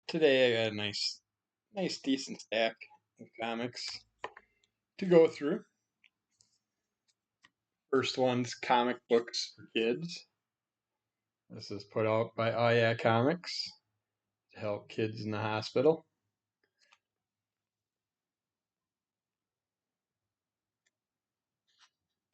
Today I got a nice decent stack of comics to go through. First one's comic books for kids. This is put out by Oh Yeah Comics to help kids in the hospital.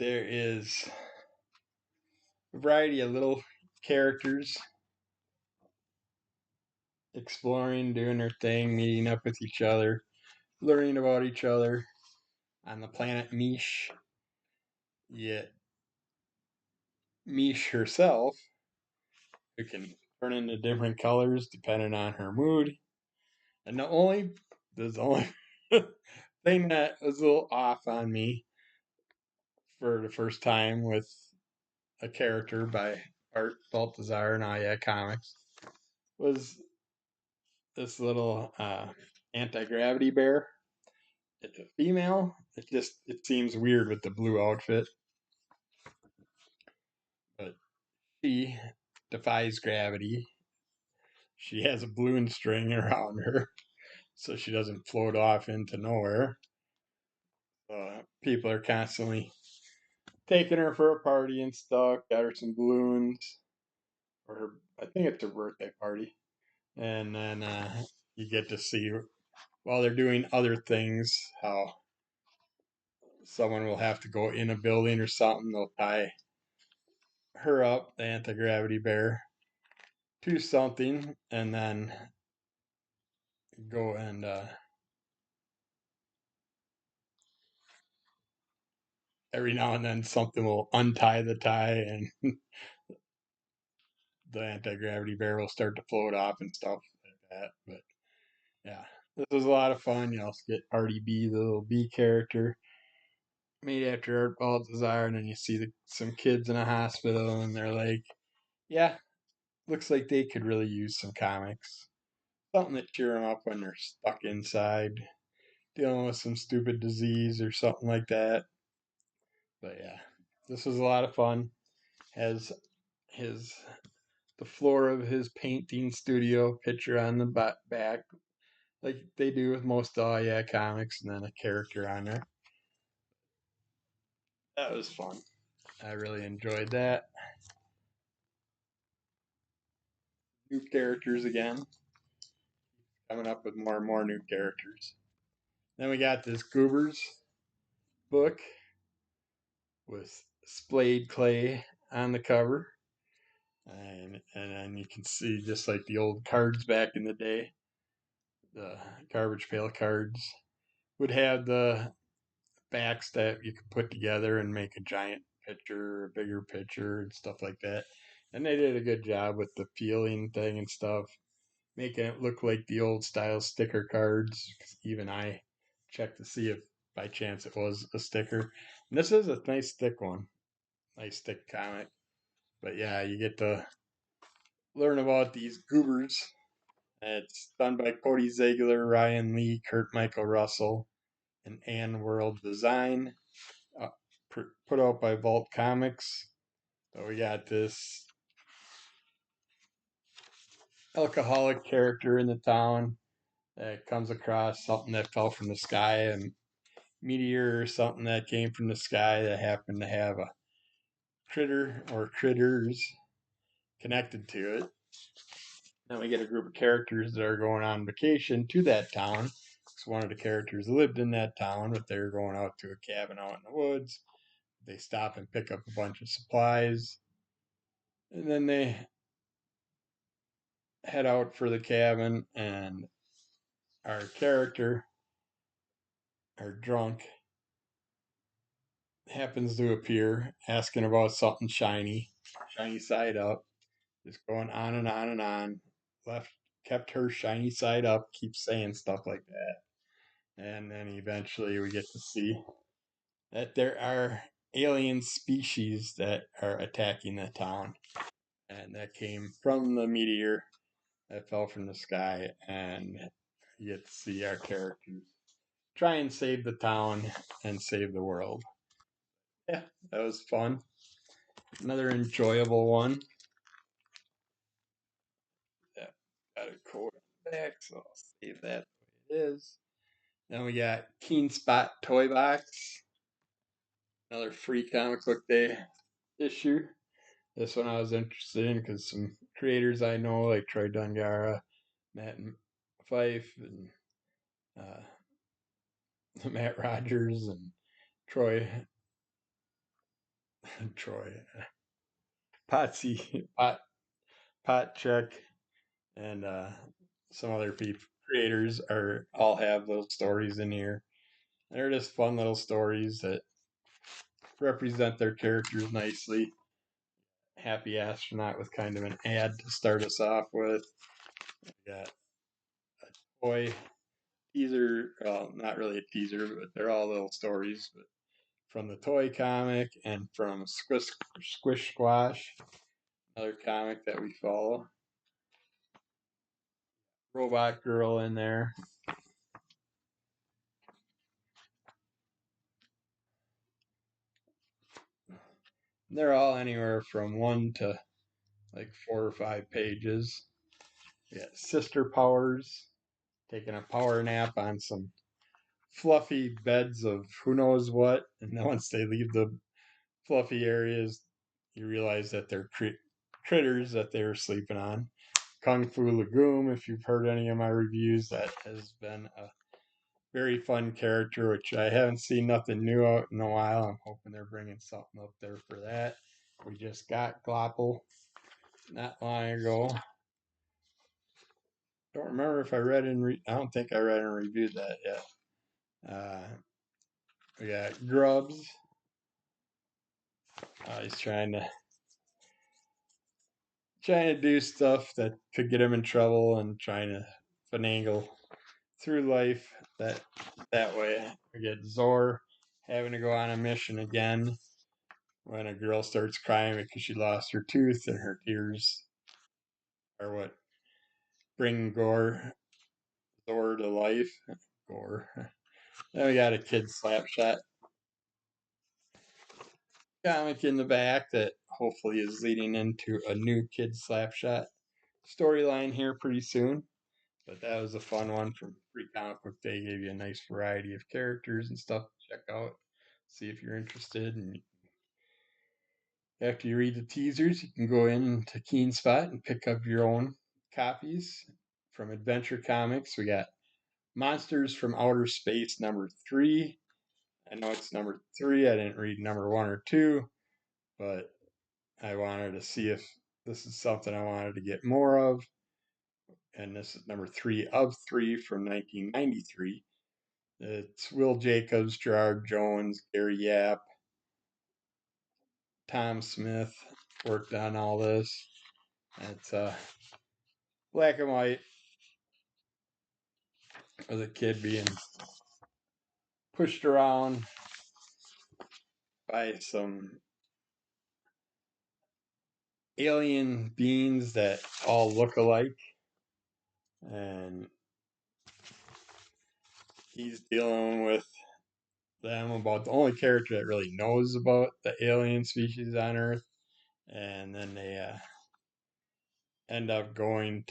There is a variety of little characters exploring, doing their thing, meeting up with each other, learning about each other on the planet Mish. Yet Mish herself, who can turn into different colors depending on her mood. And the only thing that was a little off on me for the first time with a character by Art Baltazar and Aya Comics was this little anti-gravity bear. It's a female. It seems weird with the blue outfit, but she defies gravity. She has a balloon string around her, so she doesn't float off into nowhere. People are constantly taking her for a party and stuff. Got her some balloons for her. I think it's her birthday party, and then you get to see while they're doing other things how someone will have to go in a building or something. They'll tie her up, the anti gravity bear, to something, and then go and every now and then something will untie the tie, and the anti gravity bear will start to float off and stuff like that. But yeah, this was a lot of fun. You also get Artie B, the little bee character, made after Art Baltazar, and then you see some kids in a hospital, and they're like, "Yeah, looks like they could really use some comics, something to cheer them up when they're stuck inside, dealing with some stupid disease or something like that." But yeah, this was a lot of fun. Has his the floor of his painting studio picture on the back, like they do with most Yeah comics, and then a character on there. That was fun. I really enjoyed that. New characters again, coming up with more and more new characters. Then we got this Goobers book with splayed clay on the cover. And then you can see just like the old cards back in the day, the garbage pail cards would have the backs that you could put together and make a giant picture, a bigger picture, and stuff like that. And they did a good job with the peeling thing and stuff, making it look like the old style sticker cards. 'Cause even I checked to see if by chance it was a sticker. And this is a nice thick one, nice thick comic. But yeah, you get to learn about these goobers. It's done by Cody Ziegler, Ryan Lee, Kurt Michael Russell, and Ann World Design. Uh, Put out by Vault Comics. So we got this alcoholic character in the town that comes across something that fell from the sky, a meteor or something that came from the sky that happened to have a critter or critters connected to it. Then we get a group of characters that are going on vacation to that town. So one of the characters lived in that town, but they're going out to a cabin out in the woods. They stop and pick up a bunch of supplies. And then they head out for the cabin, and our character, our drunk, happens to appear asking about something shiny, shiny side up, just going on and on and on. Left kept her shiny side up, keeps saying stuff like that. And then eventually we get to see that there are alien species that are attacking the town. And that came from the meteor that fell from the sky. And you get to see our characters try and save the town and save the world. Yeah, that was fun. Another enjoyable one. Yeah, got a quote. back, so I'll save that the way it is. Then we got Keenspot Toybox, another free comic book day issue. This one I was interested in because some creators I know, like Troy Dungara, Matt and Fife, and Matt Rogers, and Troy, Troy, Potsy, Potcheck, and some other people, creators are all have little stories in here. They're just fun little stories that represent their characters nicely. Happy Astronaut with kind of an ad to start us off with. We got a toy teaser, well, not really a teaser, but they're all little stories. But from the toy comic and from Squish Squash, another comic that we follow. Robot Girl in there. They're all anywhere from 1 to like 4 or 5 pages. We got Sister Powers taking a power nap on some fluffy beds of who knows what, and then once they leave the fluffy areas, you realize that they're critters that they were sleeping on. Kung Fu Legume, if you've heard any of my reviews, that has been a very fun character, which I haven't seen nothing new out in a while. I'm hoping they're bringing something up there for that. We just got Glopple not long ago. Don't remember if I read and I don't think I read and reviewed that yet. We got Grubs. He's trying to do stuff that could get him in trouble and trying to finagle through life that way. We get Zor having to go on a mission again when a girl starts crying because she lost her tooth, and her tears are what bring Zor to life. Gore. Then we got a kid slapshot comic in the back that hopefully is leading into a new kid slapshot storyline here pretty soon. But that was a fun one from Free Comic Book Day. Gave you a nice variety of characters and stuff to check out. See if you're interested. And after you read the teasers, you can go into Keenspot and pick up your own copies. From Adventure Comics, we got Monsters from Outer Space #3. I know it's #3. I didn't read #1 or 2, but I wanted to see if this is something I wanted to get more of. And this is #3 of 3 from 1993. It's Will Jacobs, Gerard Jones, Gary Yap, Tom Smith worked on all this. It's black and white with a kid being pushed around by some alien beings that all look alike. And he's dealing with them about the only character that really knows about the alien species on Earth. And then they end up going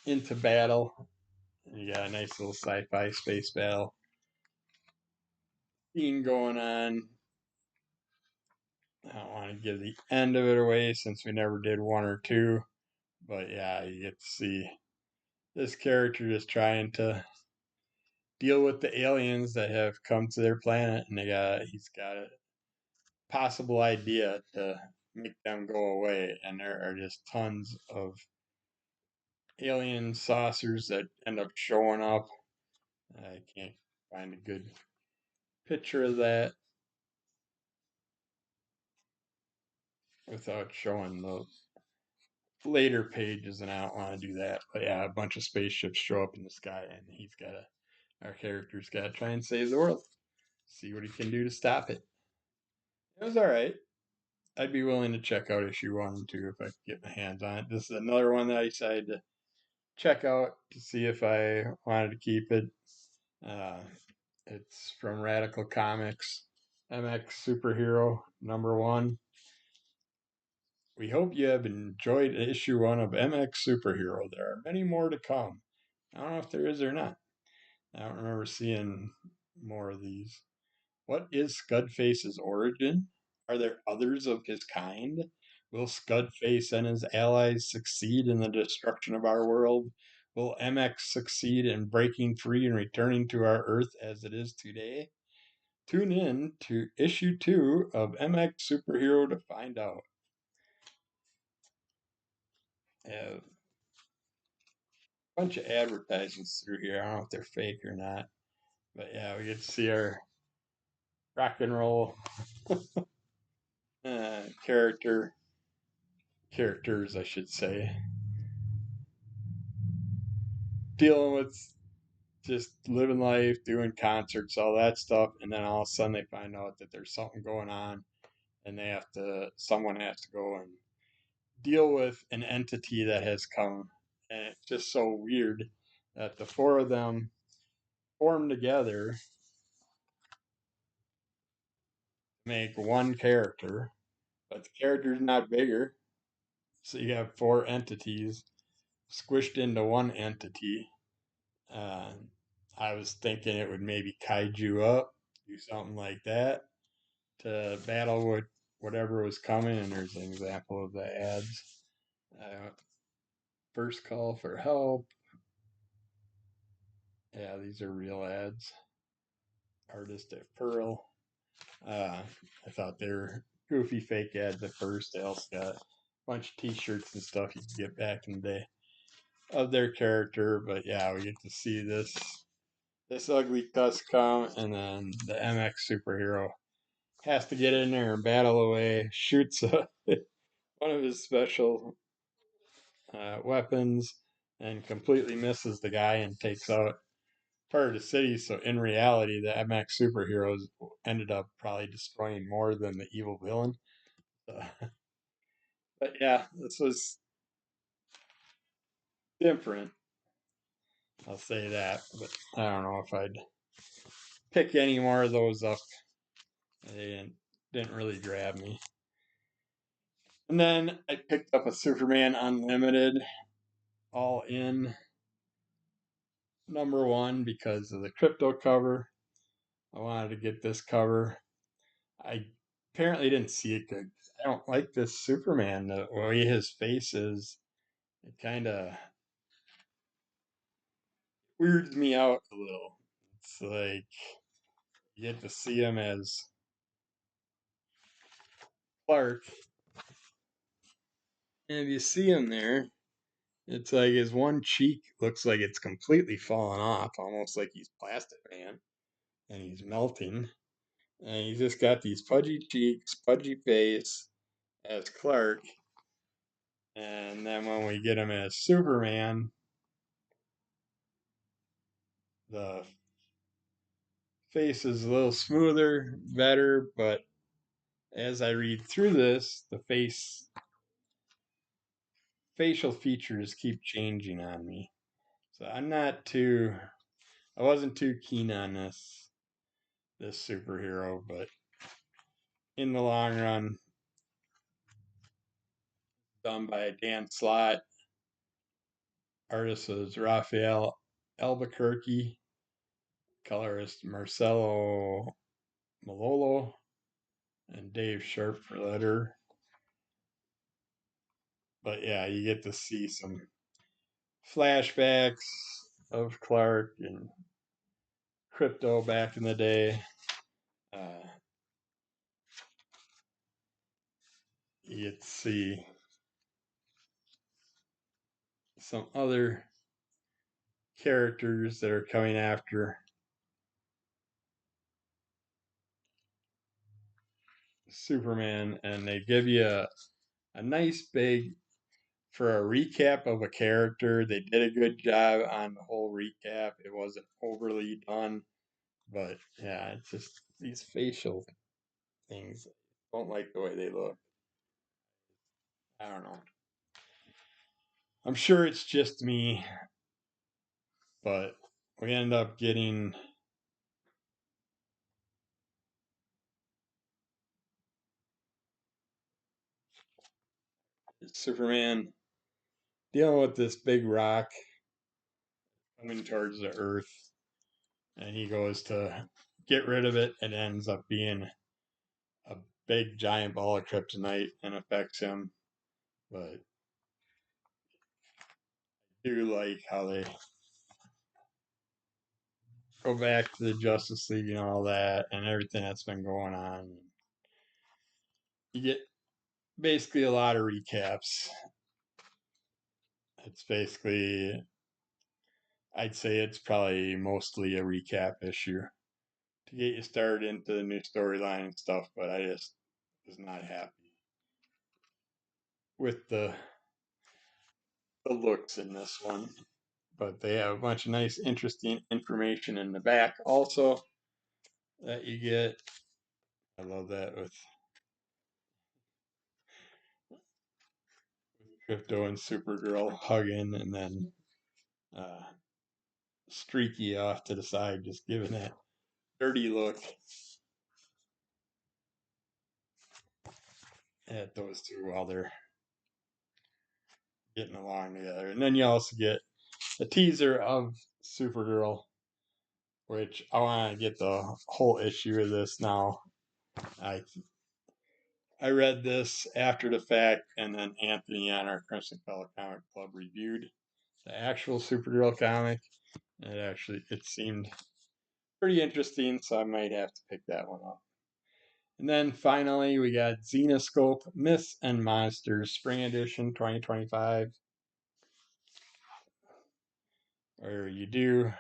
into battle. You got a nice little sci-fi space battle scene going on. I don't want to give the end of it away since we never did 1 or 2. But yeah, you get to see this character just trying to deal with the aliens that have come to their planet, and he's got a possible idea to make them go away, and there are just tons of alien saucers that end up showing up. I can't find a good picture of that without showing the later pages, and I don't want to do that. But yeah, a bunch of spaceships show up in the sky, and our character's got to try and save the world. See what he can do to stop it. It was all right. I'd be willing to check out issue 1 and 2 if I could get my hands on it. This is another one that I decided to check out to see if I wanted to keep it. It's from Radical Comics, MX Superhero #1. We hope you have enjoyed issue 1 of MX Superhero. There are many more to come. I don't know if there is or not. I don't remember seeing more of these. What is Scudface's origin? Are there others of his kind? Will Scudface and his allies succeed in the destruction of our world? Will MX succeed in breaking free and returning to our Earth as it is today? Tune in to issue 2 of MX Superhero to find out. A bunch of advertisements through here. I don't know if they're fake or not. But yeah, we get to see our rock and roll characters, I should say, dealing with just living life, doing concerts, all that stuff, and then all of a sudden they find out that there's something going on, and someone has to go and deal with an entity that has come, and it's just so weird that the 4 of them form together to make one character, but the character's not bigger, so you have 4 entities squished into one entity. Uh, I was thinking it would maybe kaiju up, do something like that to battle with whatever was coming. And there's an example of the ads. Uh, First call for help. Yeah, these are real ads. Artist at Pearl. I thought they were goofy fake ads at first. They also got a bunch of t-shirts and stuff you could get back in the day of their character. But yeah, we get to see this ugly cuss come, and then the MX superhero has to get in there and battle away, shoots one of his special weapons, and completely misses the guy and takes out part of the city. So in reality, the MX superheroes ended up probably destroying more than the evil villain. So, but yeah, this was different. I'll say that, but I don't know if I'd pick any more of those up. They didn't really grab me. And then I picked up a Superman Unlimited all in #1 because of the Krypto cover. I wanted to get this cover. I apparently didn't see it good. I don't like this Superman, the way his face is. It kind of weirds me out a little. It's like you get to see him as Clark, and if you see him there, it's like his one cheek looks like it's completely fallen off, almost like he's plastic man, and he's melting. And he's just got these pudgy cheeks, pudgy face as Clark. And then when we get him as Superman, the face is a little smoother, better, but as I read through this, the facial features keep changing on me. So I wasn't too keen on this superhero, but in the long run, done by Dan Slott, artist is Raphael Albuquerque, colorist Marcelo Malolo, and Dave Sharp for letter. But yeah, you get to see some flashbacks of Clark and Krypto back in the day. Uh, you get to see some other characters that are coming after Superman, and they give you a nice big for a recap of a character. They did a good job on the whole recap. It wasn't overly done, but yeah, it's just these facial things. I don't like the way they look. I don't know. I'm sure it's just me, but we end up getting Superman dealing with this big rock coming towards the Earth, and he goes to get rid of it, and it ends up being a big giant ball of kryptonite and affects him. But I do like how they go back to the Justice League and all that, and everything that's been going on. You get basically a lot of recaps. It's basically, I'd say it's probably mostly a recap issue to get you started into the new storyline and stuff, but I just was not happy with the looks in this one. But they have a bunch of nice, interesting information in the back also that you get. I love that with Krypto and Supergirl hugging, and then uh, Streaky off to the side, just giving that dirty look at those two while they're getting along together. And then you also get a teaser of Supergirl, which I want to get the whole issue of this now. I I read this after the fact, and then Anthony on our Crimson Color Comic Club reviewed the actual Supergirl comic. And it seemed pretty interesting, so I might have to pick that one up. And then finally, we got Zenescope Myths and Monsters Spring Edition 2025, where you do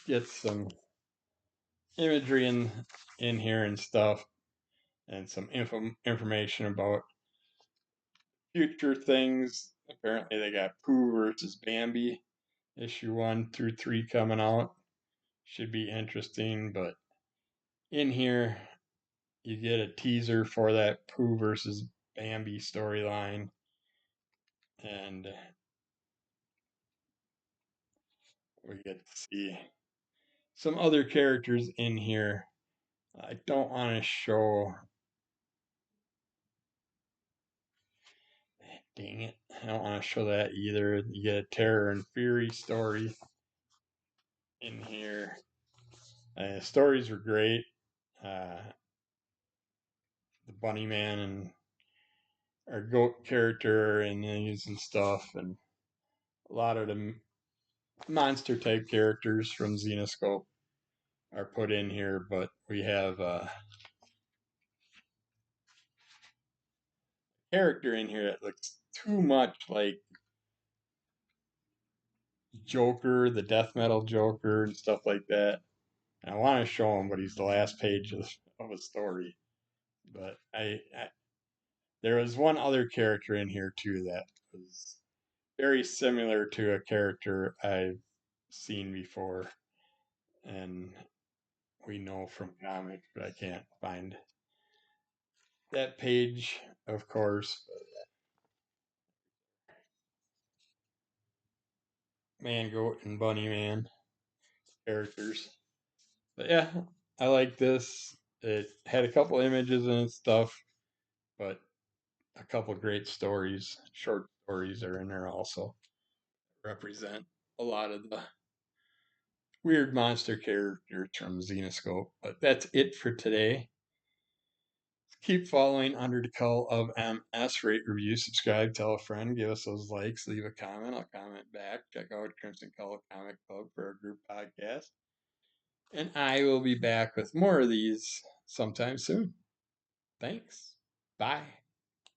get some imagery in here and stuff, and some information about future things. Apparently, they got Pooh versus Bambi issue 1 through 3 coming out. Should be interesting, but in here you get a teaser for that Pooh versus Bambi storyline, and we get to see some other characters in here. I don't want to show. Dang it. I don't want to show that either. You get a Terror and Fury story in here. The stories were great. Uh, the Bunny Man and our goat character and these and stuff, and a lot of the monster type characters from Zenescope are put in here, but we have a character in here that looks too much like Joker, the death metal Joker, and stuff like that. And I want to show him, but he's the last page of a story. But there was one other character in here too that was very similar to a character I've seen before, and we know from comics, but I can't find that page, of course. Man, Goat, and Bunny Man characters. But yeah, I like this. It had a couple images and stuff, but a couple great stories, short stories are in there also. Represent a lot of the weird monster characters from Zenescope. But that's it for today. Keep following Under the Cull of MS. Rate, review, subscribe, tell a friend, give us those likes, leave a comment. I'll comment back. Check out Crimson Color Comic Club for our group podcast. And I will be back with more of these sometime soon. Thanks. Bye.